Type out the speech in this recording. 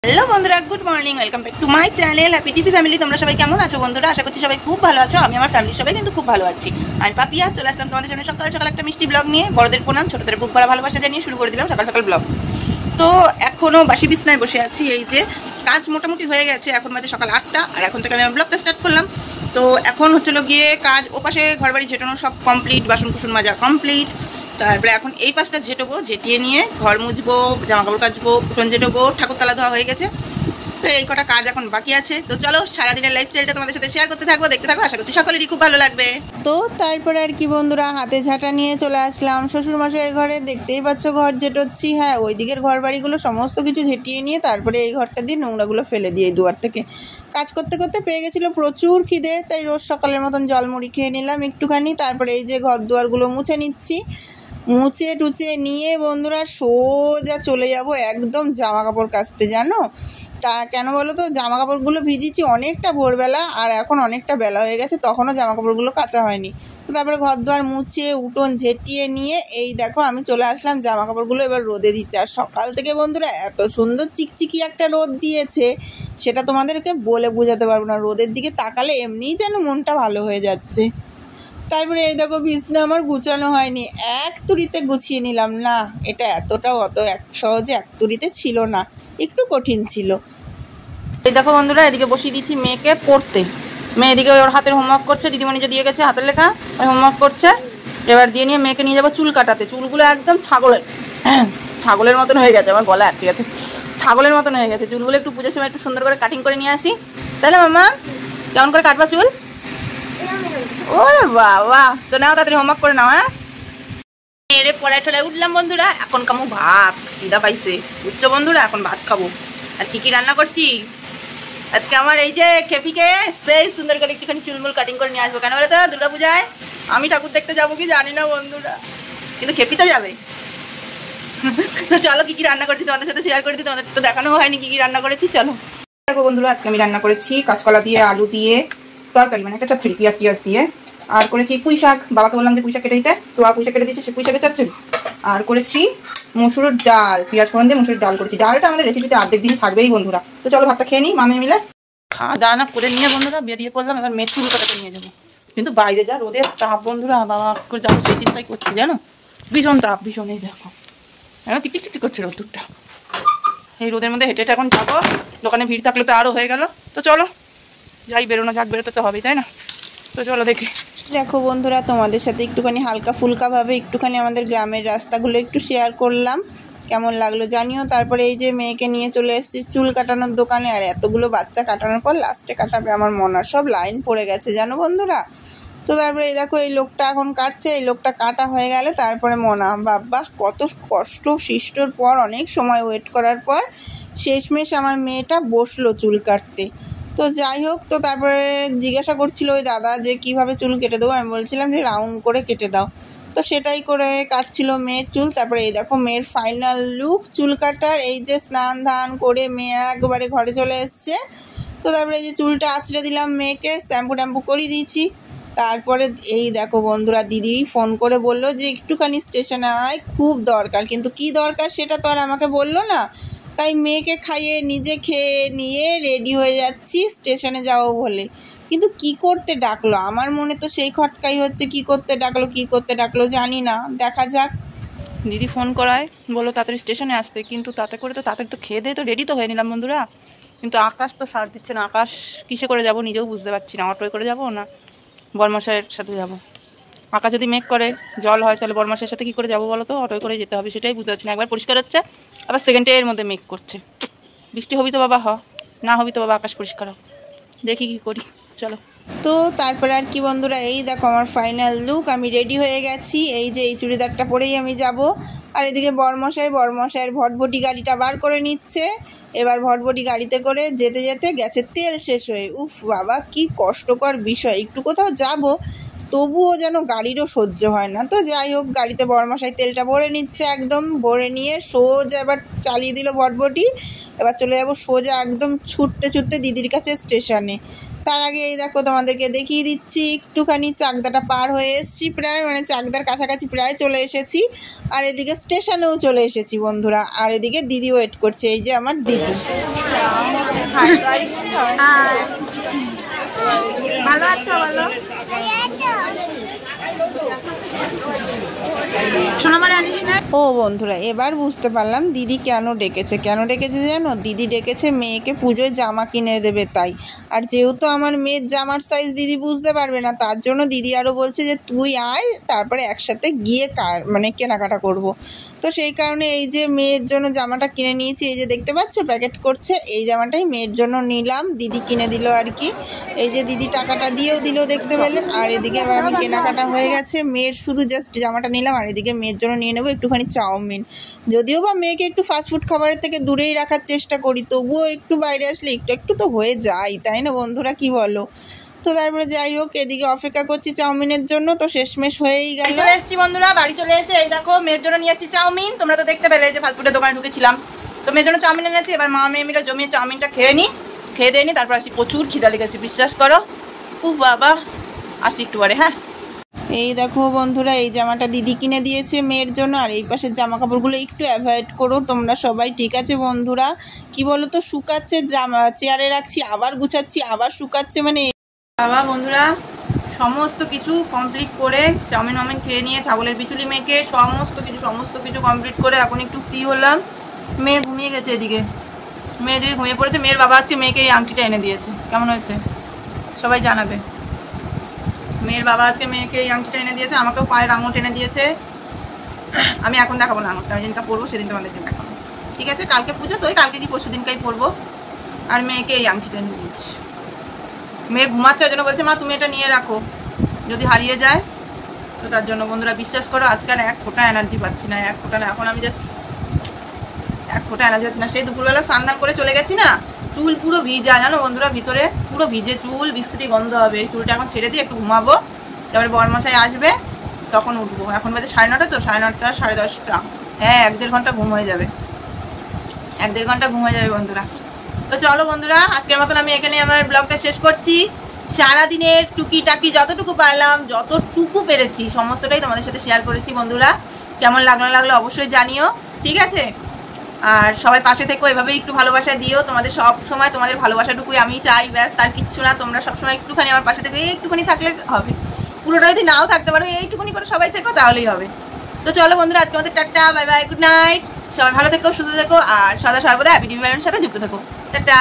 Hello বন্ধুরা, good morning, welcome back to my channel happy TV family. তোমরা সবাই কেমন আছো বন্ধুরা? আশা করছি সবাই খুব ভালো আছো। আমি আমার ফ্যামিলির সবাই কিন্তু খুব ভালো আছি। আমি পাপিয়া চলে আসলাম তোমাদের সামনে সকাল সকাল একটা মিষ্টি ব্লগ নিয়ে। বড়দের প্রণাম, ছোটদের বুক ভরা ভালোবাসা জানিয়ে শুরু করে দিলাম সকাল সকাল ব্লগ। তো এখনও বাসি বিছনায় বসে আছি। এই যে কাজ মোটামুটি হয়ে গেছে, এখন বাজে সকাল 8টা, আর এখন থেকে আমি আমার ব্লগটা স্টার্ট করলাম। তো এখন হচ্ছিল গিয়ে কাজ ওপাশে ঘরবাড়ি ঝেটানো সব কমপ্লিট, বাসন কুসন মাজা কমপ্লিট। তারপরে এখন এই পাশটা ঝেঁটবো, ঝেঁটিয়ে নিয়ে ঘর মুছবো, জামা কাপড় কাচবো, উঠোন ঝেঁটবো, ঠাকুর তলা ধোয়া হয়ে গেছে। তো এই কটা কাজ এখন বাকি আছে। তো চলো সারাদিনের লাইফস্টাইলটা তোমাদের সাথে শেয়ার করতে থাকবো, দেখতে থাকো। আশা করছি সকলেরই খুব ভালো লাগবে। তো তারপরে আর কি বন্ধুরা, হাতে ঝাঁটা নিয়ে চলে আসলাম শ্বশুরমশাইয়ের ঘরে। দেখতেই পাচ্ছ ঘর ঝেঁটোচ্ছি। হ্যাঁ, ওই দিকের ঘর বাড়িগুলো সমস্ত কিছু ঝেঁটিয়ে নিয়ে তারপরে এই ঘরটা দিয়ে নোংরাগুলো ফেলে দিয়ে এই দুয়ার থেকে। কাজ করতে করতে পেয়ে গেছিলো প্রচুর খিদে, তাই রোজ সকালের মতন জলমুড়ি খেয়ে নিলাম একটুখানি। তারপরে এই যে ঘর দুয়ারগুলো মুছে নিচ্ছি। মুছে টুচে নিয়ে বন্ধুরা সোজা চলে যাব একদম জামা কাপড় কাচতে। জানো তা কেন বলো তো? জামা কাপড়গুলো ভিজিয়েছি অনেকটা ভোরবেলা, আর এখন অনেকটা বেলা হয়ে গেছে, তখনও জামা কাপড়গুলো কাচা হয়নি। তো তারপরে ঘর দুয়ার মুছে উঠোন ঝেঁটিয়ে নিয়ে এই দেখো আমি চলে আসলাম জামা কাপড়গুলো এবার রোদে দিতে। আর সকাল থেকে বন্ধুরা এত সুন্দর চিকচিকি একটা রোদ দিয়েছে, সেটা তোমাদেরকে বলে বোঝাতে পারবো না। রোদের দিকে তাকালে এমনিই যেন মনটা ভালো হয়ে যাচ্ছে। তারপরে এই দেখো বিছনা আমার গুছানো হয়নি, এক তুড়িতে গুছিয়ে নিলাম। না, এটা এতটাও সহজে এক তুড়িতে ছিল না, একটু কঠিন ছিল। এই দেখো বন্ধুরা, এদিকে বসিয়ে দিচ্ছি মেয়েকে পড়তে। মেয়ে এদিকে ওর হাতের হোমওয়ার্ক করছে, দিদিমণি যে দিয়ে গেছে হাতের লেখা, ওই হোমওয়ার্ক করছে। এবার দিয়ে নিয়ে মেয়েকে নিয়ে যাবো চুল কাটাতে। চুলগুলো একদম ছাগলের মতন হয়ে গেছে, আমার গলা আটকে গেছে, ছাগলের মতন হয়ে গেছে চুলগুলো। একটু পুজোর সময় একটু সুন্দর করে কাটিং করে নিয়ে আসি, তাহলে মামা কেমন করে কাটবা চুল? ওরে বাবা, তো নাও তাড়াতাড়ি হোমওয়ার্ক করে নাও। হ্যাঁ, মেরে পড়ায় ঠোলায় উঠলাম বন্ধুরা। এখন কামু ভাত, খিদা পাইছে বুঝছো বন্ধুরা, এখন ভাত খাবো। আর কি কি রান্না করছি আজকে? আমার এই যে খেপিকে সেই সুন্দর করে একটুখানি চুলমুল কাটিং করে নিয়ে আসবো। কেন বলে তো? দুর্গা পূজায় আমি ঠাকুর দেখতে যাবো কি জানি না বন্ধুরা, কিন্তু খেপিতে যাবে। তো চলো কি কি রান্না করেছি তোমাদের সাথে শেয়ার করে দিই। তোমাদের তো দেখানো হয়নি কি কি রান্না করেছি। চলো দেখো বন্ধুরা, আজকে আমি রান্না করেছি কাঁচকলা দিয়ে আলু দিয়ে তরকারি, মানে একটা চচ্চড়ি পেঁয়াজ দিয়ে। আর করেছি পুঁই শাক, বাবাকে বললাম যে পুঁই শাক কেটে দিতে, তো পুঁই শাক কেটে দিচ্ছে, সে পুঁই শাকের চচ্চড়ি। আর করেছি মসুরের ডাল, পেঁয়াজ ফোড়ন দিয়ে মসুরের ডাল করেছি। ডালটা আমাদের রেসিপিতে অর্ধেক দিন থাকবেই বন্ধুরা। তো চলো ভাতটা খেয়ে নিই মামি মিলে। খাওয়া দাওয়া করে নিয়ে বন্ধুরা বেরিয়ে পড়লাম। এবার মেয়ে চুল কাটাতে নিয়ে যাবো, কিন্তু বাইরে যা রোদের তাপ বন্ধুরা, বাবা করে যাবো সেই চিন্তাই করছি জানো, ভীষণ তাপ, ভীষণ। এই দেখো এখন টিকটিক টিকটিক করছে রোদ্দুরটা। এই রোদের মধ্যে হেঁটে হেঁটে এখন যাবো, দোকানে ভিড় থাকলে তো আরও হয়ে গেল। তো চলো যাই, বেরোনো যাক, বেরোতে তো হবেই তাই না? তো চলো দেখি। দেখো বন্ধুরা, তোমাদের সাথে একটুখানি হালকা ফুলকাভাবে একটুখানি আমাদের গ্রামের রাস্তাগুলো একটু শেয়ার করলাম, কেমন লাগলো জানিও। তারপরে এই যে মেয়েকে নিয়ে চলে এসেছি চুল কাটানোর দোকানে। আর এতগুলো বাচ্চা কাটানোর পর লাস্টে কাটাবে আমার মনে হয়, সব লাইন পড়ে গেছে জানো বন্ধুরা। তো তারপরে এই দেখো এই লোকটা এখন কাটছে, এই লোকটা কাটা হয়ে গেলে তারপরে মনা বাবা কত কষ্ট সৃষ্টর পর, অনেক সময় ওয়েট করার পর শেষমেশ আমার মেয়েটা বসলো চুল কাটতে। তো যাই হোক, তো তারপরে জিজ্ঞাসা করছিল ওই দাদা যে কিভাবে চুল কেটে দেবো। আমি বলছিলাম যে রাউন্ড করে কেটে দাও, তো সেটাই করে কাটছিল মেয়ের চুল। তারপরে এই দেখো মেয়ের ফাইনাল লুক চুল কাটার। এই যে স্নান ধান করে মেয়ে একবারে ঘরে চলে এসছে। তো তারপরে এই যে চুলটা আঁচড়ে দিলাম মেয়েকে, শ্যাম্পু ট্যাম্পু করিয়ে দিয়েছি। তারপরে এই দেখো বন্ধুরা, দিদি ফোন করে বললো যে একটুখানি স্টেশনে আয়, খুব দরকার। কিন্তু কি দরকার সেটা তো আর আমাকে বললো না, তাই মেয়েকে খাইয়ে নিজে খেয়ে নিয়ে রেডি হয়ে যাচ্ছি স্টেশনে যাবো বলে। কিন্তু কি করতে ডাকলো আমার মনে তো সেই খটকাই হচ্ছে, কি করতে ডাকলো জানি না, দেখা যাক। দিদি ফোন করায় বললো তাড়াতাড়ি স্টেশনে আসতে, কিন্তু তাতে করে তো তাড়াতাড়ি তো খেয়ে দিয়ে তো রেডি তো হয়ে নিলাম বন্ধুরা। কিন্তু আকাশ তো সার দিচ্ছে না, আকাশ কিসে করে যাব নিজেও বুঝতে পারছি না, অটোয় করে যাবো না বরমশাইয়ের সাথে যাব। আকাশ যদি মেঘ করে জল হয় তাহলে বরমশাইয়ের সাথে কী করে যাবো বলো তো? অটোয় করে যেতে হবে, সেটাই বুঝতে পারছি না। একবার পরিষ্কার হচ্ছে, আবার সেকেন্ডে এর মধ্যে মেঘ করছে। বৃষ্টি হবি তো বাবা, না হবি তো বাবা আকাশ পরিষ্কার হোক, দেখি কি করি। চলো তো তারপরে আর কি বন্ধুরা, এই দেখো আমার ফাইনাল লুক, আমি রেডি হয়ে গেছি। এই যে এই চুড়িদারটা পরেই আমি যাব। আর এদিকে বরমশাইয়ের ভটভটি গাড়িটা বার করে নিচ্ছে। এবার ভটভটি গাড়িতে করে যেতে যেতে গেছে তেল শেষ হয়ে। উফ বাবা কি কষ্টকর বিষয়, একটু কোথাও যাব তবুও যেন গাড়িরও সহ্য হয় না। তো যাই হোক, গাড়িতে বরমশাই তেলটা ভরে নিচ্ছে, একদম ভরে নিয়ে সোজা এবার চালিয়ে দিল ভটভটি। এবার চলে যাব সোজা একদম ছুটতে ছুটতে দিদির কাছে স্টেশনে। তার আগে এই দেখো তোমাদেরকে দেখিয়ে দিচ্ছি, একটুখানি চাকদাটা পার হয়ে এসেছি প্রায়, মানে চাকদার কাছাকাছি প্রায় চলে এসেছি। আর এদিকে স্টেশনেও চলে এসেছি বন্ধুরা। আর এদিকে দিদি ওয়েট করছে, এই যে আমার দিদি। ভালো আছো? বলো ও বন্ধুরা, এবার বুঝতে পারলাম দিদি কেন ডেকেছে জানো? দিদি ডেকেছে মেয়েকে পুজোয় জামা কিনে দেবে তাই। আর যেহেতু আমার মেয়ের জামার সাইজ দিদি বুঝতে পারবে না, তার জন্য দিদি আরও বলছে যে তুই আয়, তারপরে একসাথে গিয়ে কেনাকাটা করব। তো সেই কারণে এই যে মেয়ের জন্য জামাটা কিনে নিয়েছি, এই যে দেখতে পাচ্ছ প্যাকেট করছে, এই জামাটাই মেয়ের জন্য নিলাম, দিদি কিনে দিল আর কি। এই যে দিদি টাকাটা দিয়েও দিল দেখতে পেলে। আর এদিকে এবার আমি কেনাকাটা হয়ে গেছে, মেয়ের শুধু জাস্ট জামাটা নিলাম। আর এদিকে মেয়ের জন্য নিয়ে নেবো একটুখানি চাউমিন। যদিও বা মেয়েকে একটু ফাস্টফুড খাবারের থেকে দূরেই রাখার চেষ্টা করি, তবুও একটু বাইরে আসলে একটু তো হয়ে যায়, তাই না বন্ধুরা, কি বলো? তো তারপরে যাই হোক, এদিকে অপেক্ষা করছি চাউমিনের জন্য, তো শেষমেশ হয়েই গেল। চলে এসেছি বন্ধুরা, বাড়ি চলে এসে এই দেখো মেয়ের জন্য নিয়ে এসেছি চাউমিন। তোমরা তো দেখতে পেলে যে ফাস্টফুডের দোকানে ঢুকেছিলাম, তো মেয়ের জন্য চাউমিন এনেছি। এবার মা মেয়ে মিলে জমিয়ে চাউমিনটা খেয়ে দিয়ে নি, তারপর আসি। প্রচুর খিদা লেগেছে, বিশ্বাস করো। বাবা, আসি একটু পরে। হ্যাঁ, এই দেখো বন্ধুরা, এই জামাটা দিদি কিনে দিয়েছে মেয়ের জন্য। আর এই পাশের জামা কাপড়গুলো একটু অ্যাভয়েড করো তোমরা সবাই, ঠিক আছে বন্ধুরা? কি বলো তো, শুকাচ্ছে, জামা চেয়ারে রাখছি, আবার গুছাচ্ছি, আবার শুকাচ্ছে, মানে বাবা বন্ধুরা সমস্ত কিছু কমপ্লিট করে চাউমিন খেয়ে নিয়ে ছাগলের বিচুলি মেখে সমস্ত কিছু কমপ্লিট করে এখন একটু ফ্রি হলাম। মেয়ে ঘুমিয়ে গেছে, এদিকে মেয়ে দিকে ঘুমিয়ে পড়েছে। মেয়ের বাবা আজকে মেয়েকে এই আংটিটা এনে দিয়েছে, কেমন হয়েছে সবাই জানাবে। মেয়ের বাবা আজকে মেয়েকে এই আংটিটা এনে দিয়েছে, আমাকেও পায়ের আঙুল এনে দিয়েছে। আমি এখন দেখাবো না আঙুলটা, আমি যেদিনটা পরবো সেদিন তোমাদের জন্য দেখাবো, ঠিক আছে? কালকে পুজো তো, কালকে কি পরশু দিনকাই পরবো। আর মেয়েকে এই আংটিটা এনে দিয়েছি। মেয়ে ঘুমাচ্ছে, ওই জন্য বলছে মা তুমি এটা নিয়ে রাখো, যদি হারিয়ে যায়। তো তার জন্য বন্ধুরা বিশ্বাস করো আজকে আর এক ফোঁটা এনার্জি পাচ্ছি না, এক ফোঁটা না। এখন আমি জাস্ট এক ফোঁটা এনার্জি পাচ্ছি না। সেই দুপুরবেলা স্নান করে চলে গেছি না, চুল পুরো ভিজা জানো বন্ধুরা, ভিতরে পুরো ভিজে চুল, বিশ্রী গন্ধ হবে। এই চুলটা এখন ছেড়ে দিয়ে একটু ঘুমাবো, তারপরে বরমশাই আসবে তখন উঠবো। এখন বাজে 9:30, তো 9:30 10:30। হ্যাঁ, 1-1.5 ঘন্টা ঘুম হয়ে যাবে, 1-1.5 ঘন্টা ঘুম হয়ে যাবে বন্ধুরা। তো চলো বন্ধুরা, আজকের মতন আমি এখানে আমার ব্লগটা শেষ করছি। সারাদিনের টুকিটাকি যতটুকু পারলাম, যতটুকু পেরেছি সমস্তটাই তোমাদের সাথে শেয়ার করেছি বন্ধুরা। কেমন লাগলো অবশ্যই জানিও, ঠিক আছে? আর সবাই পাশে থেকো, এভাবেই একটু ভালোবাসা দিও। তোমাদের সব সময় তোমাদের ভালোবাসাটুকুই আমি চাই, ব্যাস, তার কিচ্ছু না। তোমরা সবসময় একটুখানি আমার পাশে থেকে একটুখানি থাকলে হবে, পুরোটা যদি নাও থাকতে পারো, এইটুকুনি করে সবাই থেকো, তাহলেই হবে। তো চলো বন্ধুরা, আজকে আমাদের tata, bye bye, good night. সবাই ভালো থেকো, সুস্থ থেকো, আর সদা সর্বদা হ্যাপি টিভি ফ্যামিলির সাথে যুক্ত থেকো। টাটা।